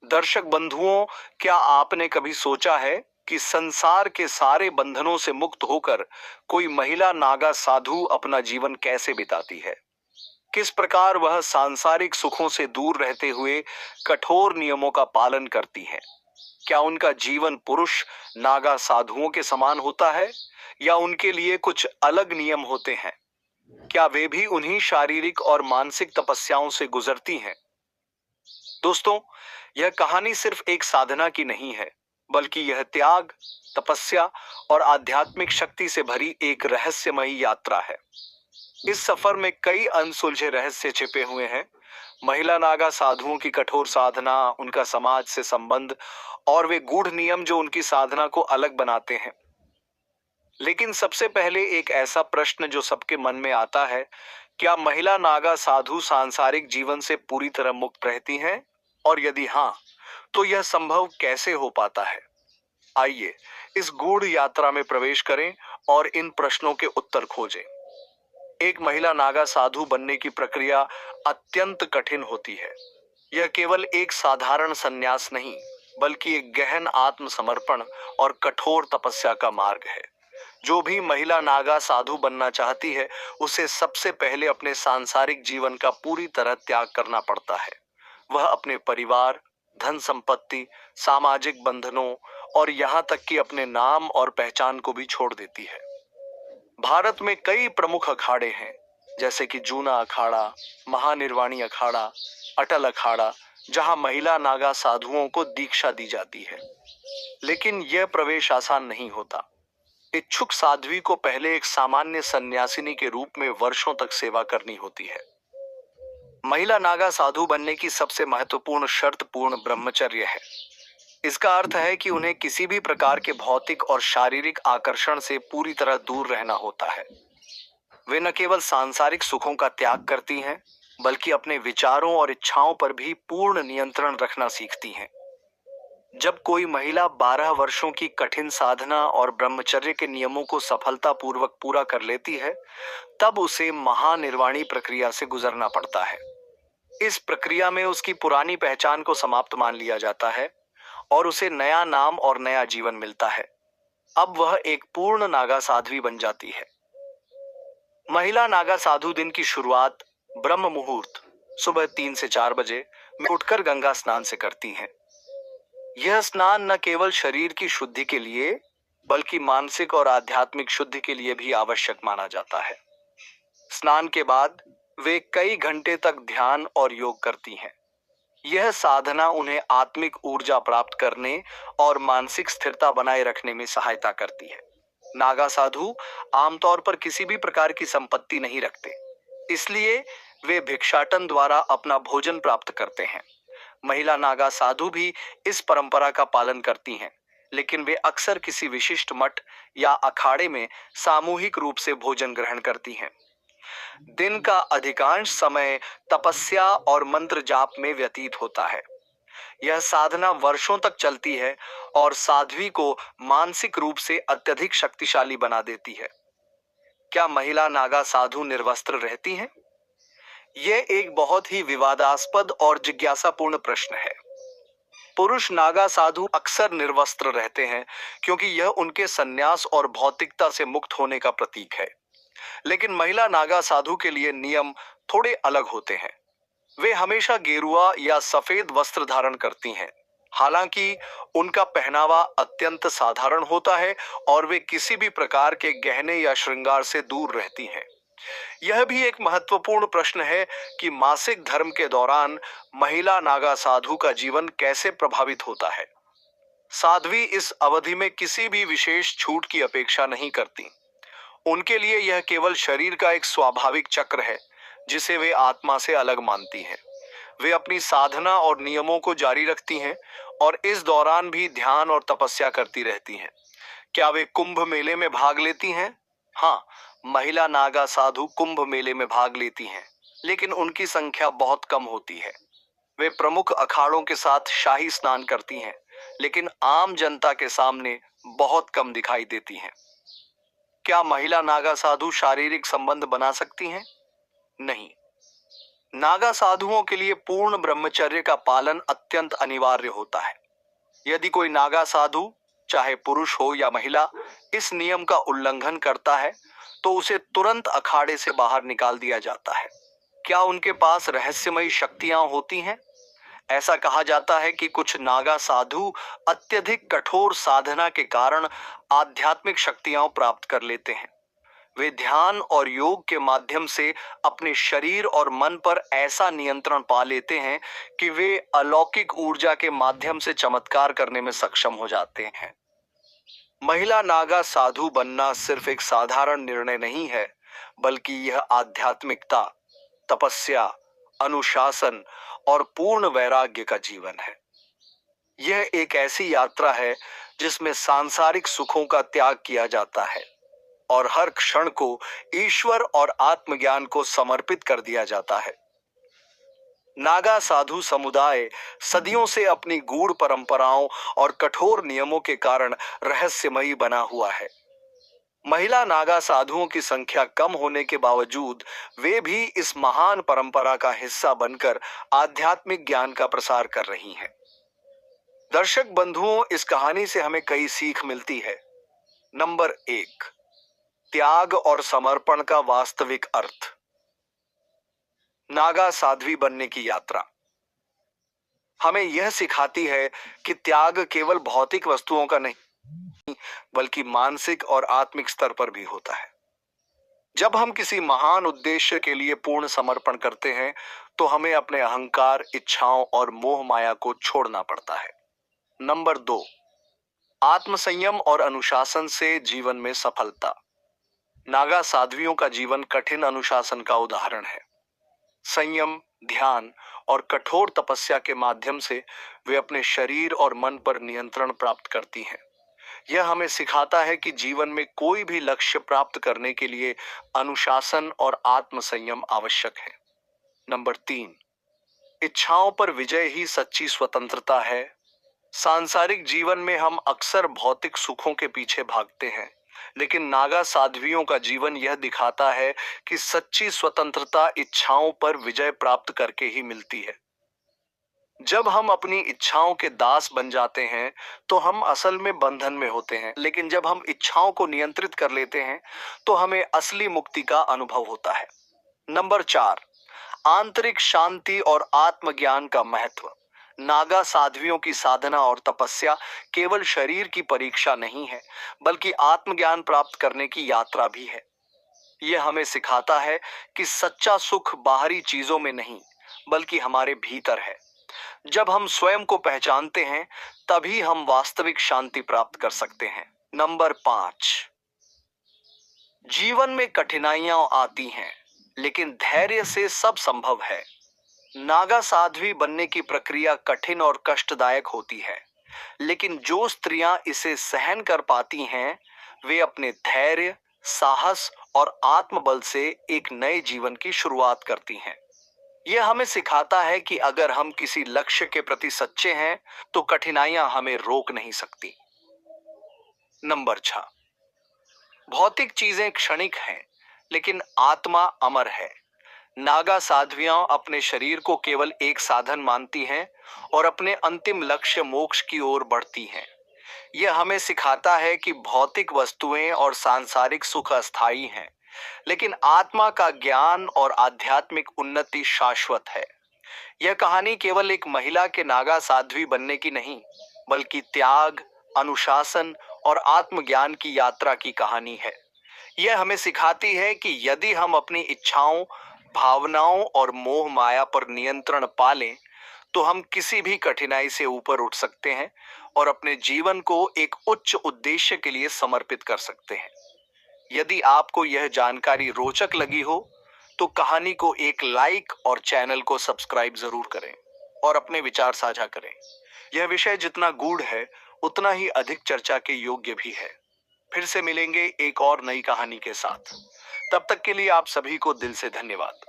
दर्शक बंधुओं, क्या आपने कभी सोचा है कि संसार के सारे बंधनों से मुक्त होकर कोई महिला नागा साधु अपना जीवन कैसे बिताती है? किस प्रकार वह सांसारिक सुखों से दूर रहते हुए कठोर नियमों का पालन करती हैं? क्या उनका जीवन पुरुष नागा साधुओं के समान होता है या उनके लिए कुछ अलग नियम होते हैं? क्या वे भी उन्हीं शारीरिक और मानसिक तपस्याओं से गुजरती हैं? दोस्तों, यह कहानी सिर्फ एक साधना की नहीं है, बल्कि यह त्याग, तपस्या और आध्यात्मिक शक्ति से भरी एक रहस्यमयी यात्रा है। इस सफर में कई अनसुलझे रहस्य छिपे हुए हैं। महिला नागा साधुओं की कठोर साधना, उनका समाज से संबंध और वे गूढ़ नियम जो उनकी साधना को अलग बनाते हैं। लेकिन सबसे पहले एक ऐसा प्रश्न जो सबके मन में आता है, क्या महिला नागा साधु सांसारिक जीवन से पूरी तरह मुक्त रहती हैं? और यदि हाँ, तो यह संभव कैसे हो पाता है? आइए इस गूढ़ यात्रा में प्रवेश करें और इन प्रश्नों के उत्तर खोजें। एक महिला नागा साधु बनने की प्रक्रिया अत्यंत कठिन होती है। यह केवल एक साधारण संन्यास नहीं, बल्कि एक गहन आत्मसमर्पण और कठोर तपस्या का मार्ग है। जो भी महिला नागा साधु बनना चाहती है, उसे सबसे पहले अपने सांसारिक जीवन का पूरी तरह त्याग करना पड़ता है। वह अपने परिवार, धन संपत्ति, सामाजिक बंधनों और यहाँ तक कि अपने नाम और पहचान को भी छोड़ देती है। भारत में कई प्रमुख अखाड़े हैं, जैसे कि जूना अखाड़ा, महानिर्वाणी अखाड़ा, अटल अखाड़ा, जहां महिला नागा साधुओं को दीक्षा दी जाती है। लेकिन यह प्रवेश आसान नहीं होता। इच्छुक साध्वी को पहले एक सामान्य सन्यासिनी के रूप में वर्षों तक सेवा करनी होती है। महिला नागा साधु बनने की सबसे महत्वपूर्ण शर्त पूर्ण ब्रह्मचर्य है। इसका अर्थ है कि उन्हें किसी भी प्रकार के भौतिक और शारीरिक आकर्षण से पूरी तरह दूर रहना होता है। वे न केवल सांसारिक सुखों का त्याग करती हैं, बल्कि अपने विचारों और इच्छाओं पर भी पूर्ण नियंत्रण रखना सीखती हैं। जब कोई महिला 12 वर्षों की कठिन साधना और ब्रह्मचर्य के नियमों को सफलतापूर्वक पूरा कर लेती है, तब उसे महानिर्वाणी प्रक्रिया से गुजरना पड़ता है। इस प्रक्रिया में उसकी पुरानी पहचान को समाप्त मान लिया जाता है और उसे नया नाम और नया जीवन मिलता है। अब वह एक पूर्ण नागा साध्वी बन जाती है। महिला नागा साधु दिन की शुरुआत ब्रह्म मुहूर्त सुबह 3 से 4 बजे में उठकर गंगा स्नान से करती हैं। यह स्नान न केवल शरीर की शुद्धि के लिए, बल्कि मानसिक और आध्यात्मिक शुद्धि के लिए भी आवश्यक माना जाता है। स्नान के बाद वे कई घंटे तक ध्यान और योग करती हैं। यह साधना उन्हें आत्मिक ऊर्जा प्राप्त करने और मानसिक स्थिरता बनाए रखने में सहायता करती है। नागा साधु आमतौर पर किसी भी प्रकार की संपत्ति नहीं रखते, इसलिए वे भिक्षाटन द्वारा अपना भोजन प्राप्त करते हैं। महिला नागा साधु भी इस परंपरा का पालन करती हैं, लेकिन वे अक्सर किसी विशिष्ट मठ या अखाड़े में सामूहिक रूप से भोजन ग्रहण करती हैं। दिन का अधिकांश समय तपस्या और मंत्र जाप में व्यतीत होता है। यह साधना वर्षों तक चलती है और साध्वी को मानसिक रूप से अत्यधिक शक्तिशाली बना देती है। क्या महिला नागा साधु निर्वस्त्र रहती हैं? यह एक बहुत ही विवादास्पद और जिज्ञासापूर्ण प्रश्न है। पुरुष नागा साधु अक्सर निर्वस्त्र रहते हैं, क्योंकि यह उनके संन्यास और भौतिकता से मुक्त होने का प्रतीक है। लेकिन महिला नागा साधु के लिए नियम थोड़े अलग होते हैं। वे हमेशा गेरुआ या सफेद वस्त्र धारण करती हैं। हालांकि उनका पहनावा अत्यंत साधारण होता है और वे किसी भी प्रकार के गहने या श्रृंगार से दूर रहती हैं। यह भी एक महत्वपूर्ण प्रश्न है कि मासिक धर्म के दौरान महिला नागा साधु का जीवन कैसे प्रभावित होता है। साध्वी इस अवधि में किसी भी विशेष छूट की अपेक्षा नहीं करती। उनके लिए यह केवल शरीर का एक स्वाभाविक चक्र है, जिसे वे आत्मा से अलग मानती हैं। वे अपनी साधना और नियमों को जारी रखती हैं और इस दौरान भी ध्यान और तपस्या करती रहती हैं। क्या वे कुंभ मेले में भाग लेती हैं? हाँ, महिला नागा साधु कुंभ मेले में भाग लेती हैं, लेकिन उनकी संख्या बहुत कम होती है। वे प्रमुख अखाड़ों के साथ शाही स्नान करती हैं, लेकिन आम जनता के सामने बहुत कम दिखाई देती हैं। क्या महिला नागा साधु शारीरिक संबंध बना सकती हैं? नहीं। नागा साधुओं के लिए पूर्ण ब्रह्मचर्य का पालन अत्यंत अनिवार्य होता है। यदि कोई नागा साधु, चाहे पुरुष हो या महिला, इस नियम का उल्लंघन करता है तो उसे तुरंत अखाड़े से बाहर निकाल दिया जाता है। क्या उनके पास रहस्यमयी शक्तियां होती हैं? ऐसा कहा जाता है कि कुछ नागा साधु अत्यधिक कठोर साधना के कारण आध्यात्मिक शक्तियां प्राप्त कर लेते हैं। वे ध्यान और योग के माध्यम से अपने शरीर और मन पर ऐसा नियंत्रण पा लेते हैं कि वे अलौकिक ऊर्जा के माध्यम से चमत्कार करने में सक्षम हो जाते हैं। महिला नागा साधु बनना सिर्फ एक साधारण निर्णय नहीं है, बल्कि यह आध्यात्मिकता, तपस्या, अनुशासन और पूर्ण वैराग्य का जीवन है। यह एक ऐसी यात्रा है जिसमें सांसारिक सुखों का त्याग किया जाता है और हर क्षण को ईश्वर और आत्मज्ञान को समर्पित कर दिया जाता है। नागा साधु समुदाय सदियों से अपनी गूढ़ परंपराओं और कठोर नियमों के कारण रहस्यमयी बना हुआ है। महिला नागा साधुओं की संख्या कम होने के बावजूद वे भी इस महान परंपरा का हिस्सा बनकर आध्यात्मिक ज्ञान का प्रसार कर रही हैं। दर्शक बंधुओं, इस कहानी से हमें कई सीख मिलती है। नंबर 1, त्याग और समर्पण का वास्तविक अर्थ। नागा साध्वी बनने की यात्रा हमें यह सिखाती है कि त्याग केवल भौतिक वस्तुओं का नहीं, बल्कि मानसिक और आत्मिक स्तर पर भी होता है। जब हम किसी महान उद्देश्य के लिए पूर्ण समर्पण करते हैं तो हमें अपने अहंकार, इच्छाओं और मोह माया को छोड़ना पड़ता है। नंबर 2, आत्मसंयम और अनुशासन से जीवन में सफलता। नागा साध्वियों का जीवन कठिन अनुशासन का उदाहरण है। संयम, ध्यान और कठोर तपस्या के माध्यम से वे अपने शरीर और मन पर नियंत्रण प्राप्त करती हैं। यह हमें सिखाता है कि जीवन में कोई भी लक्ष्य प्राप्त करने के लिए अनुशासन और आत्मसंयम आवश्यक है। नंबर 3, इच्छाओं पर विजय ही सच्ची स्वतंत्रता है। सांसारिक जीवन में हम अक्सर भौतिक सुखों के पीछे भागते हैं, लेकिन नागा साध्वियों का जीवन यह दिखाता है कि सच्ची स्वतंत्रता इच्छाओं पर विजय प्राप्त करके ही मिलती है। जब हम अपनी इच्छाओं के दास बन जाते हैं तो हम असल में बंधन में होते हैं, लेकिन जब हम इच्छाओं को नियंत्रित कर लेते हैं तो हमें असली मुक्ति का अनुभव होता है। नंबर 4, आंतरिक शांति और आत्मज्ञान का महत्व। नागा साध्वियों की साधना और तपस्या केवल शरीर की परीक्षा नहीं है, बल्कि आत्मज्ञान प्राप्त करने की यात्रा भी है। यह हमें सिखाता है कि सच्चा सुख बाहरी चीजों में नहीं, बल्कि हमारे भीतर है। जब हम स्वयं को पहचानते हैं, तभी हम वास्तविक शांति प्राप्त कर सकते हैं। नंबर 5, जीवन में कठिनाइयां आती हैं, लेकिन धैर्य से सब संभव है। नागा साध्वी बनने की प्रक्रिया कठिन और कष्टदायक होती है, लेकिन जो स्त्रियां इसे सहन कर पाती हैं, वे अपने धैर्य, साहस और आत्मबल से एक नए जीवन की शुरुआत करती हैं। यह हमें सिखाता है कि अगर हम किसी लक्ष्य के प्रति सच्चे हैं, तो कठिनाइयां हमें रोक नहीं सकती। नंबर 6, भौतिक चीजें क्षणिक हैं, लेकिन आत्मा अमर है। नागा साध्वियां अपने शरीर को केवल एक साधन मानती हैं और अपने अंतिम लक्ष्य मोक्ष की ओर बढ़ती हैं। यह हमें सिखाता है कि भौतिक वस्तुएं और सांसारिक सुख अस्थायी हैं, लेकिन आत्मा का ज्ञान और आध्यात्मिक उन्नति शाश्वत है। यह कहानी केवल एक महिला के नागा साध्वी बनने की नहीं, बल्कि त्याग, अनुशासन और आत्मज्ञान की यात्रा की कहानी है। यह हमें सिखाती है कि यदि हम अपनी इच्छाओं, भावनाओं और मोह माया पर नियंत्रण पा लें, तो हम किसी भी कठिनाई से ऊपर उठ सकते हैं और अपने जीवन को एक उच्च उद्देश्य के लिए समर्पित कर सकते हैं। यदि आपको यह जानकारी रोचक लगी हो, तो कहानी को एक लाइक और चैनल को सब्सक्राइब जरूर करें और अपने विचार साझा करें। यह विषय जितना गूढ़ है, उतना ही अधिक चर्चा के योग्य भी है। फिर से मिलेंगे एक और नई कहानी के साथ। तब तक के लिए आप सभी को दिल से धन्यवाद।